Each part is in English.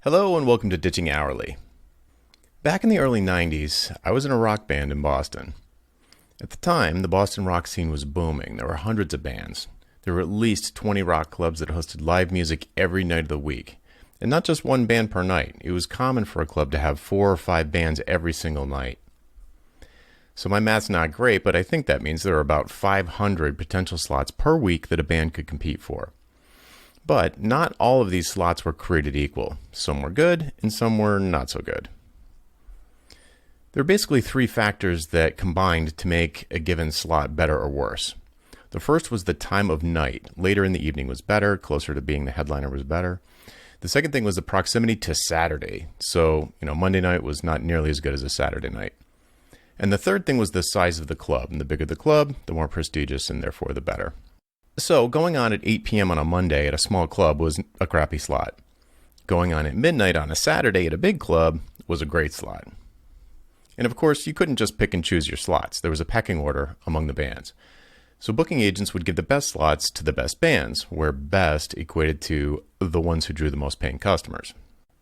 Hello and welcome to Ditching Hourly. Back in the early 90s, I was in a rock band in Boston. At the time, the Boston rock scene was booming. There were hundreds of bands. There were at least 20 rock clubs that hosted live music every night of the week. And not just one band per night. It was common for a club to have 4 or 5 bands every single night. So my math's not great, but I think that means there are about 500 potential slots per week that a band could compete for. But not all of these slots were created equal. Some were good and some were not so good. There are basically 3 factors that combined to make a given slot better or worse. The first was the time of night. Later in the evening was better, closer to being the headliner was better. The second thing was the proximity to Saturday. So, Monday night was not nearly as good as a Saturday night. And the third thing was the size of the club. And the bigger the club, the more prestigious and therefore the better. So going on at 8 p.m. on a Monday at a small club was a crappy slot. Going on at midnight on a Saturday at a big club was a great slot. And of course, you couldn't just pick and choose your slots. There was a pecking order among the bands. So booking agents would give the best slots to the best bands, where best equated to the ones who drew the most paying customers.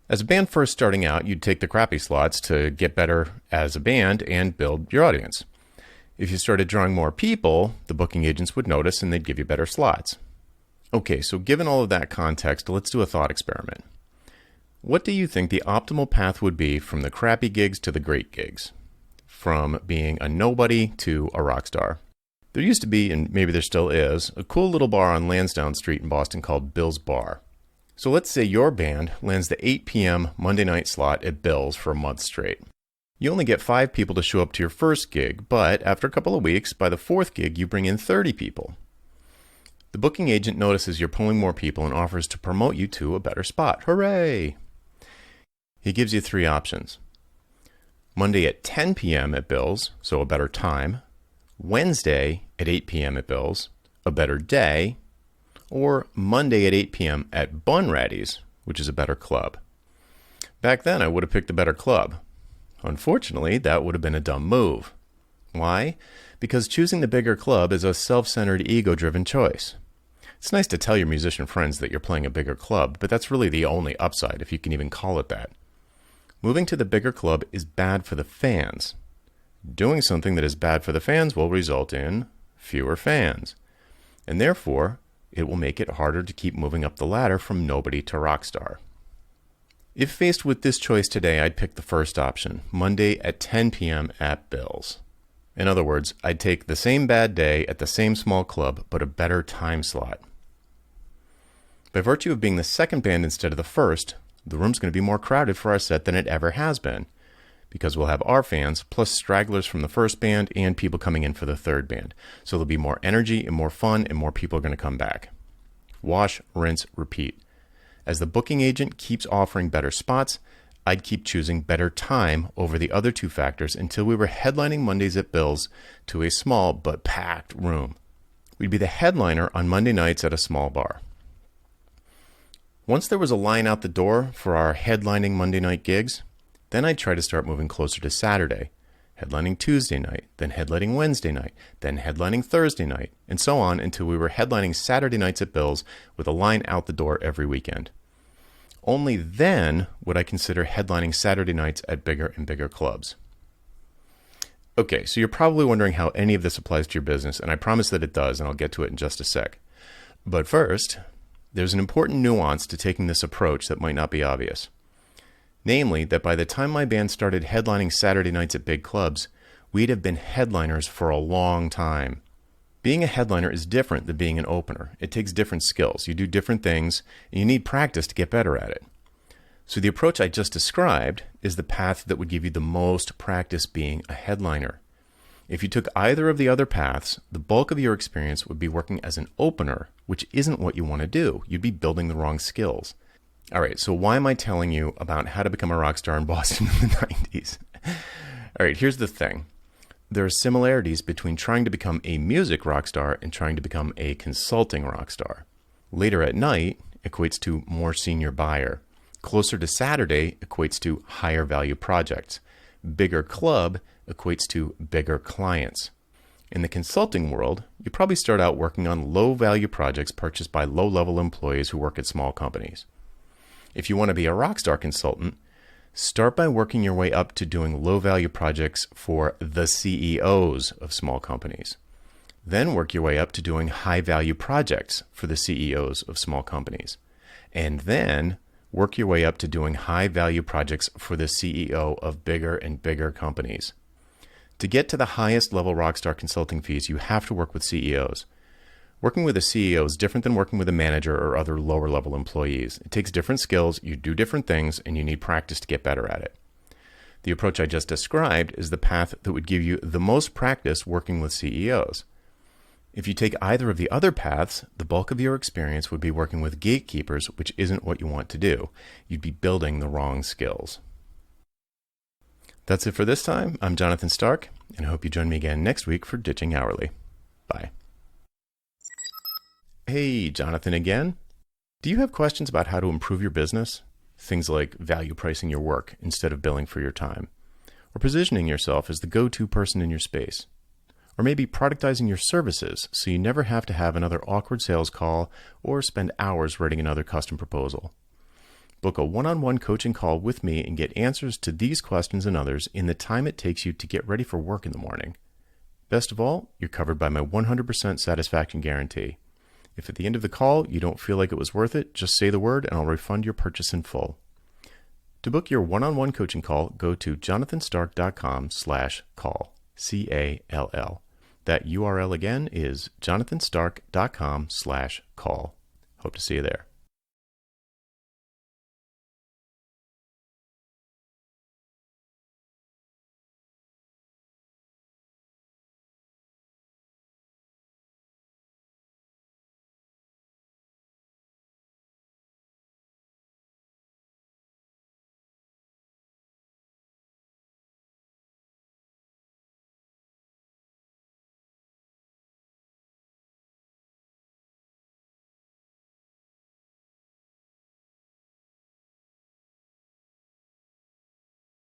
As a band first starting out, you'd take the crappy slots to get better as a band and build your audience. If you started drawing more people, the booking agents would notice and they'd give you better slots. Okay, so given all of that context, let's do a thought experiment. What do you think the optimal path would be from the crappy gigs to the great gigs? From being a nobody to a rock star? There used to be, and maybe there still is, a cool little bar on Lansdowne Street in Boston called Bill's Bar. So let's say your band lands the 8 p.m. Monday night slot at Bill's for a month straight. You only get 5 people to show up to your first gig, but after a couple of weeks, by the 4th gig, you bring in 30 people. The booking agent notices you're pulling more people and offers to promote you to a better spot. Hooray! He gives you 3 options. Monday at 10 p.m. at Bill's, so a better time. Wednesday at 8 p.m. at Bill's, a better day. Or Monday at 8 p.m. at Bunratty's, which is a better club. Back then, I would have picked the better club. Unfortunately, that would have been a dumb move. Why? Because choosing the bigger club is a self-centered, ego-driven choice. It's nice to tell your musician friends that you're playing a bigger club, but that's really the only upside, if you can even call it that. Moving to the bigger club is bad for the fans. Doing something that is bad for the fans will result in fewer fans. And therefore, it will make it harder to keep moving up the ladder from nobody to rock star. If faced with this choice today, I'd pick the first option, Monday at 10 p.m. at Bill's. In other words, I'd take the same bad day at the same small club, but a better time slot. By virtue of being the second band instead of the first, the room's going to be more crowded for our set than it ever has been, because we'll have our fans plus stragglers from the first band and people coming in for the third band. So there'll be more energy and more fun and more people are going to come back. Wash, rinse, repeat. As the booking agent keeps offering better spots, I'd keep choosing better time over the other 2 factors until we were headlining Mondays at Bill's to a small but packed room. We'd be the headliner on Monday nights at a small bar. Once there was a line out the door for our headlining Monday night gigs, then I'd try to start moving closer to Saturday, headlining Tuesday night, then headlining Wednesday night, then headlining Thursday night, and so on until we were headlining Saturday nights at Bill's with a line out the door every weekend. Only then would I consider headlining Saturday nights at bigger and bigger clubs. Okay, so you're probably wondering how any of this applies to your business, and I promise that it does, and I'll get to it in just a sec. But first, there's an important nuance to taking this approach that might not be obvious. Namely, that by the time my band started headlining Saturday nights at big clubs, we'd have been headliners for a long time. Being a headliner is different than being an opener. It takes different skills. You do different things, and you need practice to get better at it. So the approach I just described is the path that would give you the most practice being a headliner. If you took either of the other paths, the bulk of your experience would be working as an opener, which isn't what you want to do. You'd be building the wrong skills. All right, so why am I telling you about how to become a rock star in Boston in the 90s? All right, here's the thing. There are similarities between trying to become a music rock star and trying to become a consulting rock star. Later at night equates to more senior buyer. Closer to Saturday equates to higher value projects. Bigger club equates to bigger clients. In the consulting world, you probably start out working on low value projects purchased by low level employees who work at small companies. If you want to be a Rockstar consultant, start by working your way up to doing low-value projects for the CEOs of small companies. Then work your way up to doing high-value projects for the CEOs of small companies. And then work your way up to doing high-value projects for the CEO of bigger and bigger companies. To get to the highest level Rockstar consulting fees, you have to work with CEOs. Working with a CEO is different than working with a manager or other lower level employees. It takes different skills, you do different things, and you need practice to get better at it. The approach I just described is the path that would give you the most practice working with CEOs. If you take either of the other paths, the bulk of your experience would be working with gatekeepers, which isn't what you want to do. You'd be building the wrong skills. That's it for this time. I'm Jonathan Stark, and I hope you join me again next week for Ditching Hourly. Bye. Hey, Jonathan again. Do you have questions about how to improve your business? Things like value pricing your work instead of billing for your time, or positioning yourself as the go-to person in your space, or maybe productizing your services so you never have to have another awkward sales call or spend hours writing another custom proposal. Book a one-on-one coaching call with me and get answers to these questions and others in the time it takes you to get ready for work in the morning. Best of all, you're covered by my 100% satisfaction guarantee. If at the end of the call you don't feel like it was worth it, just say the word and I'll refund your purchase in full. To book your one-on-one coaching call, go to jonathanstark.com/call, C-A-L-L. That URL again is jonathanstark.com/call. Hope to see you there.